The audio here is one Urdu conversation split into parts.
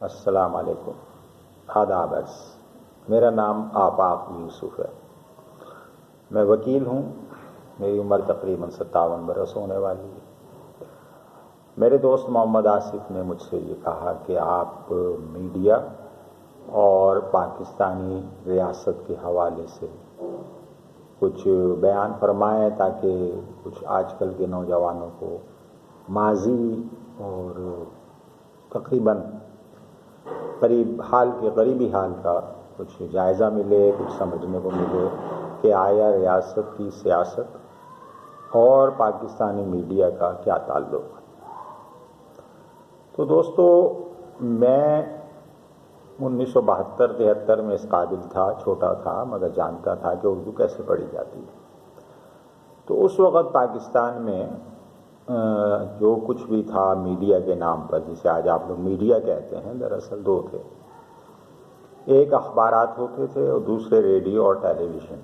السلام علیکم، آداب عرض۔ میرا نام آفاق یوسف ہے، میں وکیل ہوں۔ میری عمر تقریباً 57 برس ہونے والی ہے۔ میرے دوست محمد آصف نے مجھ سے یہ کہا کہ آپ میڈیا اور پاکستانی ریاست کے حوالے سے کچھ بیان فرمائیں تاکہ کچھ آج کل کے نوجوانوں کو ماضی اور تقریباً قریبی حال کا کچھ جائزہ ملے، کچھ سمجھنے کو ملے کہ آیا ریاست کی سیاست اور پاکستانی میڈیا کا کیا تعلق ہے۔ تو دوستو، میں 1972-73 میں اس قابل تھا، چھوٹا تھا مگر جانتا تھا کہ اردو کیسے پڑھی جاتی ہے۔ تو اس وقت پاکستان میں جو کچھ بھی تھا میڈیا کے نام پر، جسے آج آپ لوگ میڈیا کہتے ہیں، دراصل دو تھے۔ ایک اخبارات ہوتے تھے اور دوسرے ریڈیو اور ٹیلی ویژن۔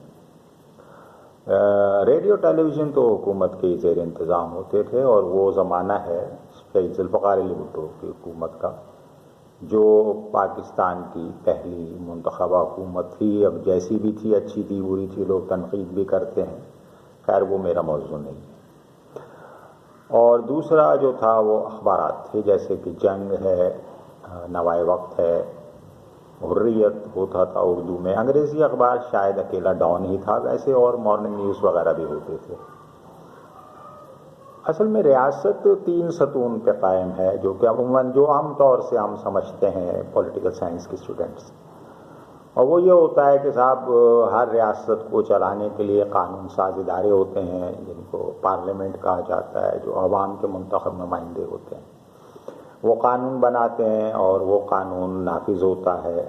ریڈیو ٹیلی ویژن تو حکومت کے زیر انتظام ہوتے تھے، اور وہ زمانہ ہے شہید ذوالفقار علی بھٹو کی حکومت کا، جو پاکستان کی پہلی منتخبہ حکومت تھی۔ اب جیسی بھی تھی، اچھی تھی بری تھی، لوگ تنقید بھی کرتے ہیں، خیر وہ میرا موضوع نہیں ہے۔ اور دوسرا جو تھا وہ اخبارات تھے، جیسے کہ جنگ ہے، نوائے وقت ہے، حریت ہوتا تھا اردو میں۔ انگریزی اخبار شاید اکیلا ڈان ہی تھا ویسے، اور مارننگ نیوز وغیرہ بھی ہوتے تھے۔ اصل میں ریاست 3 ستون پہ قائم ہے، جو کہ عموماً جو عام طور سے ہم سمجھتے ہیں پولیٹیکل سائنس کے اسٹوڈنٹس، اور وہ یہ ہوتا ہے کہ صاحب ہر ریاست کو چلانے کے لیے قانون ساز ادارے ہوتے ہیں، جن کو پارلیمنٹ کہا جاتا ہے، جو عوام کے منتخب نمائندے ہوتے ہیں۔ وہ قانون بناتے ہیں اور وہ قانون نافذ ہوتا ہے۔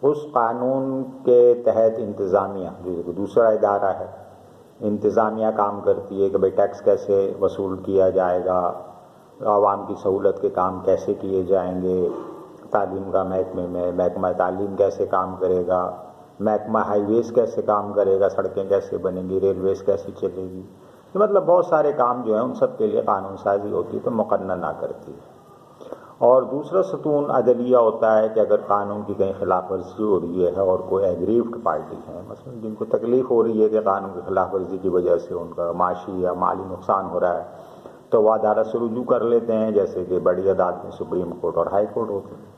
اس قانون کے تحت انتظامیہ، جو دوسرا ادارہ ہے، انتظامیہ کام کرتی ہے کہ بھئی ٹیکس کیسے وصول کیا جائے گا، عوام کی سہولت کے کام کیسے کیے جائیں گے، تعلیم کا محکمہ تعلیم کیسے کام کرے گا، محکمہ ہائی ویز کیسے کام کرے گا، سڑکیں کیسے بنیں گی، ریلویز کیسے چلے گی، مطلب بہت سارے کام جو ہیں ان سب کے لیے قانون سازی ہوتی ہے، تو مقننہ کرتی ہے۔ اور دوسرا ستون عدلیہ ہوتا ہے کہ اگر قانون کی کہیں خلاف ورزی ہو رہی ہے اور کوئی ایگریوڈ پارٹی ہے، مثلا جن کو تکلیف ہو رہی ہے کہ قانون کی خلاف ورزی کی وجہ سے ان کا معاشی یا مالی نقصان ہو رہا ہے، تو وہ عدالت سے رجوع کر لیتے ہیں، جیسے کہ بڑی عدالتیں سپریم کورٹ اور ہائی کورٹ ہوتی ہیں۔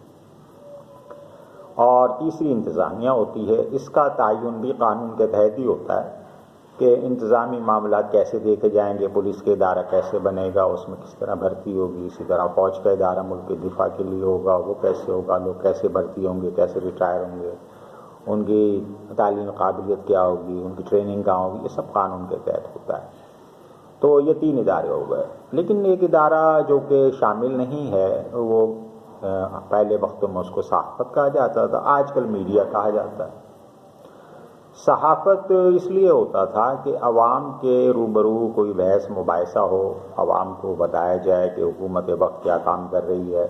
اور تیسری انتظامیہ ہوتی ہے۔ اس کا تعین بھی قانون کے تحت ہی ہوتا ہے کہ انتظامی معاملات کیسے دیکھے جائیں گے، پولیس کے ادارہ کیسے بنے گا، اس میں کس طرح بھرتی ہوگی، اسی طرح فوج کا ادارہ ملک کے دفاع کے لیے ہوگا، وہ کیسے ہوگا، لوگ کیسے بھرتی ہوں گے، کیسے ریٹائر ہوں گے، ان کی تعلیم قابلیت کیا ہوگی، ان کی ٹریننگ کہاں ہوگی، یہ سب قانون کے تحت ہوتا ہے۔ تو یہ 3 ادارے ہو گئے۔ لیکن ایک ادارہ جو کہ شامل نہیں ہے، وہ پہلے وقتوں میں اس کو صحافت کہا جاتا تھا، آج کل میڈیا کہا جاتا ہے۔ صحافت اس لیے ہوتا تھا کہ عوام کے روبرو کوئی بحث مباحثہ ہو، عوام کو بتایا جائے کہ حکومت وقت کیا کام کر رہی ہے،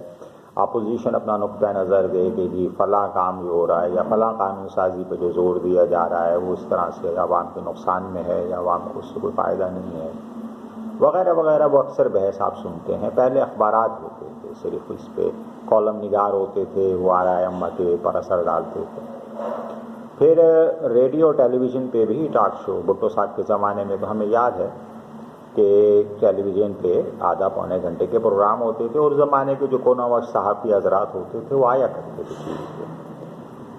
اپوزیشن اپنا نقطہ نظر دے کہ جی فلاں کام جو ہو رہا ہے یا فلاں قانون سازی پہ جو زور دیا جا رہا ہے وہ اس طرح سے عوام کے نقصان میں ہے یا عوام کو اس سے کوئی فائدہ نہیں ہے، وغیرہ وغیرہ۔ وہ اکثر بحث آپ سنتے ہیں۔ پہلے اخبارات ہوتے تھے، صرف اس پہ کالم نگار ہوتے تھے، وہ آرائے عامہ کے پر اثر ڈالتے تھے۔ پھر ریڈیو ٹیلی ویژن پہ بھی ٹاک شو، بھٹو صاحب کے زمانے میں تو ہمیں یاد ہے کہ ٹیلی ویژن پہ آدھا پونے گھنٹے کے پروگرام ہوتے تھے، اور زمانے کے جو کونور صحافی حضرات ہوتے تھے وہ آیا کرتے تھے ٹی وی پہ۔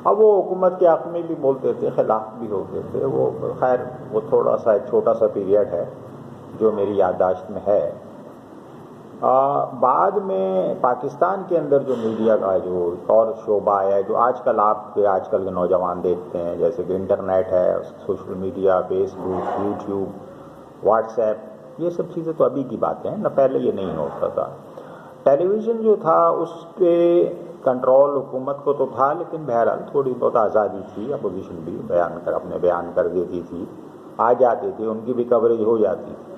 اب وہ حکومت کے حق میں بھی بولتے تھے، خلاف بھی ہوتے تھے۔ وہ خیر وہ تھوڑا سا ایک چھوٹا سا پیریڈ ہے جو میری یادداشت میں ہے۔ بعد میں پاکستان کے اندر جو میڈیا کا جو اور شعبہ ہے، جو آج کل کے نوجوان دیکھتے ہیں، جیسے کہ انٹرنیٹ ہے، سوشل میڈیا، فیس بک، یوٹیوب، واٹس ایپ، یہ سب چیزیں تو ابھی کی باتیں ہیں، نہ پہلے یہ نہیں ہوتا تھا۔ ٹیلی ویژن جو تھا اس کے کنٹرول حکومت کو تو تھا، لیکن بہرحال تھوڑی بہت آزادی تھی، اپوزیشن بھی اپنے بیان کر دیتی تھی، آ جاتی تھی، ان کی بھی کوریج ہو جاتی تھی۔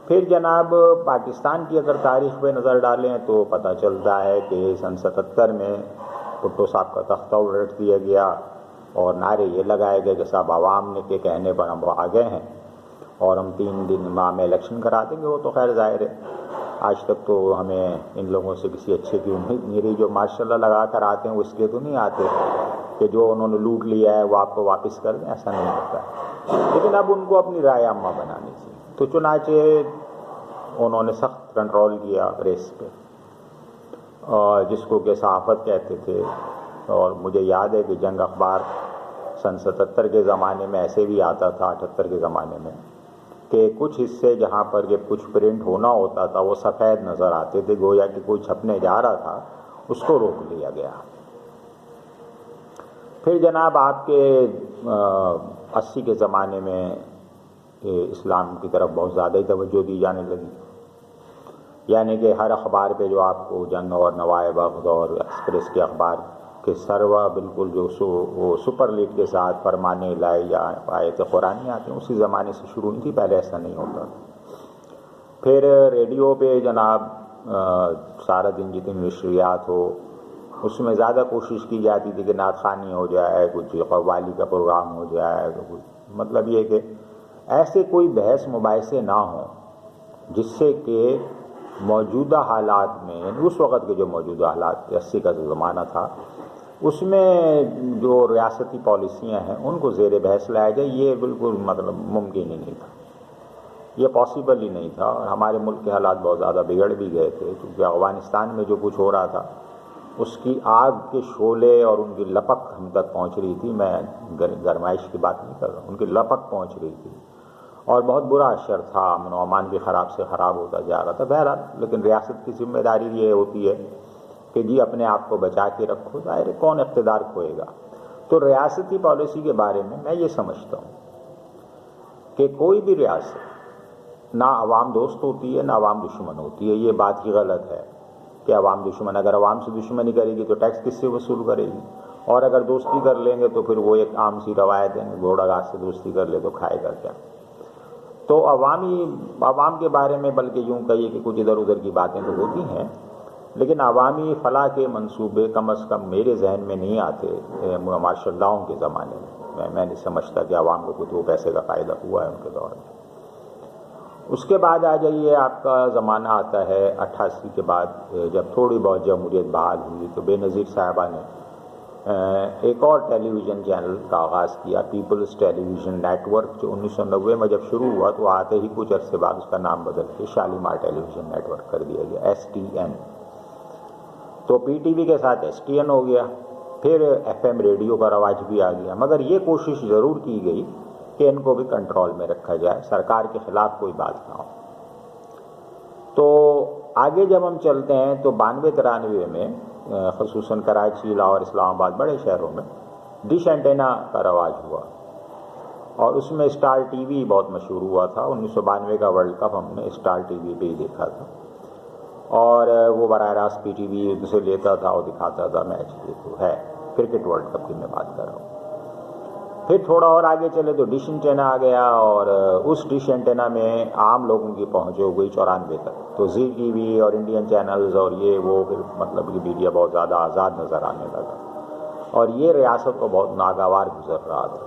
پھر جناب پاکستان کی اگر تاریخ پہ نظر ڈالیں تو پتہ چلتا ہے کہ سن 77 میں بھٹو صاحب کا تختہ الٹ دیا گیا، اور نعرے یہ لگائے گئے کہ صاحب عوام کے کہنے پر ہم آ گئے ہیں اور ہم 3 دن ماہ میں الیکشن کرا دیں گے۔ وہ تو خیر ظاہر ہے آج تک تو ہمیں ان لوگوں سے کسی اچھے کی امید نہیں رہی. جو ماشاء اللہ لگا کر آتے ہیں وہ اس لیے تو نہیں آتے کہ جو انہوں نے لوٹ لیا ہے وہ آپ کو واپس کر دیں, ایسا نہیں ہوتا. لیکن اب ان کو اپنی رائے عامہ بنانی تھی, تو چنانچہ انہوں نے سخت کنٹرول کیا پریس پہ, اور جس کو کہ صحافت کہتے تھے. اور مجھے یاد ہے کہ جنگ اخبار سن 77 کے زمانے میں ایسے بھی آتا تھا, 78 کے زمانے میں, کہ کچھ حصے جہاں پر کہ کچھ پرنٹ ہونا ہوتا تھا وہ سفید نظر آتے تھے, گویا کہ کوئی چھپنے جا رہا تھا, اس کو روک لیا گیا. پھر جناب آپ کے 80 کے زمانے میں اسلام کی طرف بہت زیادہ ہی توجہ دی جانے لگی, یعنی کہ ہر اخبار پہ جو آپ کو جنگ اور نوائے بخت اور ایکسپریس کے اخبار کے سروا بالکل جو وہ سپر لیٹ کے ساتھ فرمان الہی یا آیت قرآنی آتے ہیں, اسی زمانے سے شروع ہوئی تھی, پہلے ایسا نہیں ہوتا. پھر ریڈیو پہ جناب سارا دن جتنی نشریات ہو اس میں زیادہ کوشش کی جاتی تھی کہ نعت خوانی ہو جائے, کچھ قوالی کا پروگرام ہو جائے, مطلب یہ کہ ایسے کوئی بحث مباحثے نہ ہوں جس سے کہ موجودہ حالات میں, یعنی اس وقت کے جو موجودہ حالات 80 کا جو زمانہ تھا اس میں جو ریاستی پالیسیاں ہیں ان کو زیر بحث لایا جائے, یہ بالکل مطلب ممکن ہی نہیں تھا, یہ پاسبل ہی نہیں تھا. اور ہمارے ملک کے حالات بہت زیادہ بگڑ بھی گئے تھے, کیونکہ افغانستان میں جو کچھ ہو رہا تھا اس کی آگ کے شعلے اور ان کی لپک ہم تک پہنچ رہی تھی. میں گرمائش کی بات نہیں کر رہا ہوں, ان کی لپک پہنچ رہی تھی, اور بہت برا اثر تھا, امن و امان بھی خراب سے خراب ہوتا جا رہا تھا. بہرحال لیکن ریاست کی ذمہ داری یہ ہوتی ہے کہ جی اپنے آپ کو بچا کے رکھو, ظاہر ہے کون اقتدار کھوئے گا. تو ریاستی پالیسی کے بارے میں میں یہ سمجھتا ہوں کہ کوئی بھی ریاست نہ عوام دوست ہوتی ہے نہ عوام دشمن ہوتی ہے. یہ بات ہی غلط ہے کہ عوام دشمن, اگر عوام سے دشمنی کرے گی تو ٹیکس کس سے وصول کرے گی, اور اگر دوستی کر لیں گے تو پھر وہ ایک عام سی روایت ہے, گھوڑا گھاس سے دوستی کر لے تو کھائے گا کیا. تو عوام کے بارے میں بلکہ یوں کہیے کہ کچھ ادھر ادھر کی باتیں تو ہوتی ہیں, لیکن عوامی فلاح کے منصوبے کم از کم میرے ذہن میں نہیں آتے. مارشل لاؤں کے زمانے میں نہیں سمجھتا کہ عوام کو کچھ 2 پیسے کا فائدہ ہوا ہے ان کے دور میں. اس کے بعد آ جائیے, آپ کا زمانہ آتا ہے 88 کے بعد, جب تھوڑی بہت جمہوریت بحال ہوئی تو بے نظیر صاحبہ نے ایک اور ٹیلی ویژن چینل کا آغاز کیا, پیپلز ٹیلی ویژن نیٹ ورک, جو 1990 میں جب شروع ہوا تو آتے ہی کچھ عرصے بعد اس کا نام بدل کے شالیمار ٹیلی ویژن نیٹ ورک کر دیا گیا, STN. تو پی ٹی وی کے ساتھ STN ہو گیا. پھر FM ریڈیو کا رواج بھی آ گیا, مگر یہ کوشش ضرور کی گئی کہ ان کو بھی کنٹرول میں رکھا جائے, سرکار کے خلاف کوئی بات نہ ہو. تو آگے جب ہم چلتے ہیں تو 92-93 میں خصوصاً کراچی, لاہور, اسلام آباد, بڑے شہروں میں ڈش اینٹینا کا رواج ہوا, اور اس میں اسٹار ٹی وی بہت مشہور ہوا تھا. 1992 کا ورلڈ کپ ہم نے اسٹار ٹی وی پہ ہی دیکھا تھا, اور وہ براہ راست پی ٹی وی سے لیتا تھا اور دکھاتا تھا میچ. یہ تو ہے کرکٹ ورلڈ کپ کی میں بات کر رہا ہوں. پھر تھوڑا اور آگے چلے تو ڈش اینٹینا آ گیا, اور اس ڈش اینٹینا میں عام لوگوں کی پہنچ ہو گئی 94 تک. تو زی ٹی وی اور انڈین چینلز اور یہ وہ پھر مطلب کہ میڈیا بہت زیادہ آزاد نظر آنے لگا, اور یہ ریاست کو بہت ناگوار گزر رہا تھا.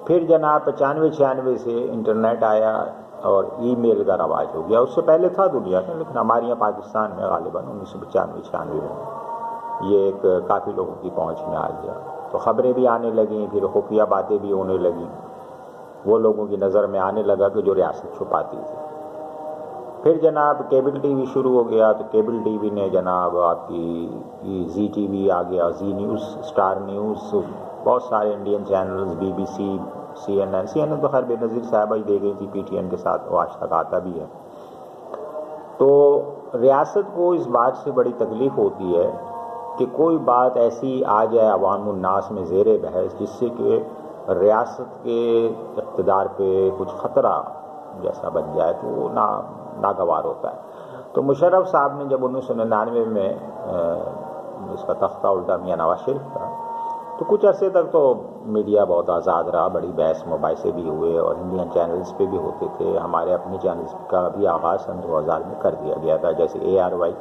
پھر جناب 95-96 سے انٹرنیٹ آیا اور ای میل کا رواج ہو گیا. اس سے پہلے تھا دنیا میں, لیکن ہمارے یہاں پاکستان میں غالباً 1995-96 میں یہ ایک کافی لوگوں کی پہنچ میں آ گیا. تو خبریں بھی آنے لگیں, پھر خفیہ باتیں بھی ہونے لگیں, وہ لوگوں کی نظر میں آنے لگا کہ جو ریاست چھپاتی تھی. پھر جناب کیبل ٹی وی شروع ہو گیا, تو کیبل ٹی وی نے جناب آپ کی زی ٹی وی آ گیا, زی نیوز, اسٹار نیوز, بہت سارے انڈین چینلز, BBC, CNN تو خیر بے نظیر صاحبہ ہی دے گئی تھی PTN کے ساتھ, وہ آج تک آتا بھی ہے. تو ریاست کو اس بات سے بڑی تکلیف ہوتی ہے کہ کوئی بات ایسی آ جائے عوام الناس میں زیر بحث جس سے کہ ریاست کے اقتدار پہ کچھ خطرہ جیسا بن جائے, تو وہ ناگوار ہوتا ہے. تو مشرف صاحب نے جب 1999 میں اس کا تختہ الٹا میاں نواز شریف کا, تو کچھ عرصے تک تو میڈیا بہت آزاد رہا, بڑی بحث مباحثے بھی ہوئے, اور انڈین چینلز پہ بھی ہوتے تھے. ہمارے اپنے چینلز کا بھی آغاز سن 2000 میں کر دیا گیا تھا, جیسے ARY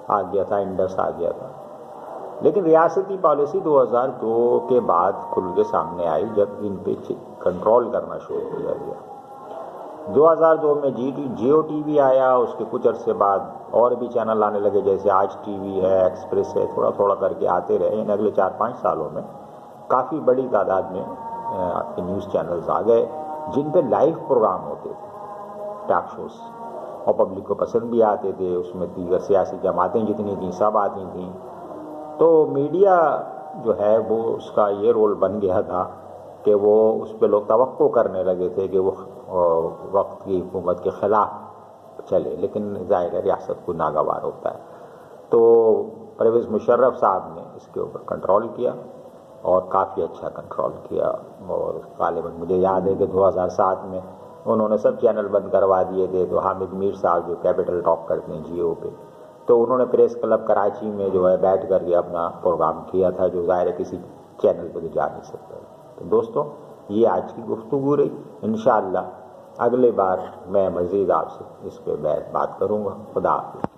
آ گیا تھا, انڈس آ گیا تھا. لیکن ریاستی پالیسی 2002 کے بعد کھل کے سامنے آئی, جب ان پہ کنٹرول کرنا شروع کیا گیا. 2002 میں جیو ٹی وی آیا، اس کے کچھ عرصے بعد اور بھی چینل آنے لگے، جیسے آج ٹی وی ہے، ایکسپریس ہے، تھوڑا تھوڑا کر کے آتے رہے. یعنی اگلے 4-5 سالوں میں کافی بڑی تعداد میں آپ کے نیوز چینلز آ گئے جن پہ لائیو پروگرام ہوتے تھے، ٹاک شوز، اور پبلک کو پسند بھی آتے تھے. اس میں دیگر سیاسی جماعتیں جتنی تھیں سب آتی تھیں. تو میڈیا جو ہے وہ اس کا یہ رول بن گیا تھا کہ وہ اس پہ لوگ توقع کرنے لگے تھے کہ وہ وقت کی حکومت کے خلاف چلے، لیکن ظاہر ہے ریاست کو ناگوار ہوتا ہے. تو پرویز مشرف صاحب نے اس کے اوپر کنٹرول کیا اور کافی اچھا کنٹرول کیا. اور غالباً مجھے یاد ہے کہ 2007 میں انہوں نے سب چینل بند کروا دیے تھے. تو حامد میر صاحب جو کیپٹل ٹاک کرتے ہیں جیو پہ، تو انہوں نے پریس کلب کراچی میں جو ہے بیٹھ کر کے اپنا پروگرام کیا تھا، جو ظاہر ہے کسی چینل پہ تو جا نہیں سکتا. تو دوستوں، یہ آج کی گفتگو رہی. انشاءاللہ اگلے بار میں مزید آپ سے اس پہ بات کروں گا. خدا حافظ.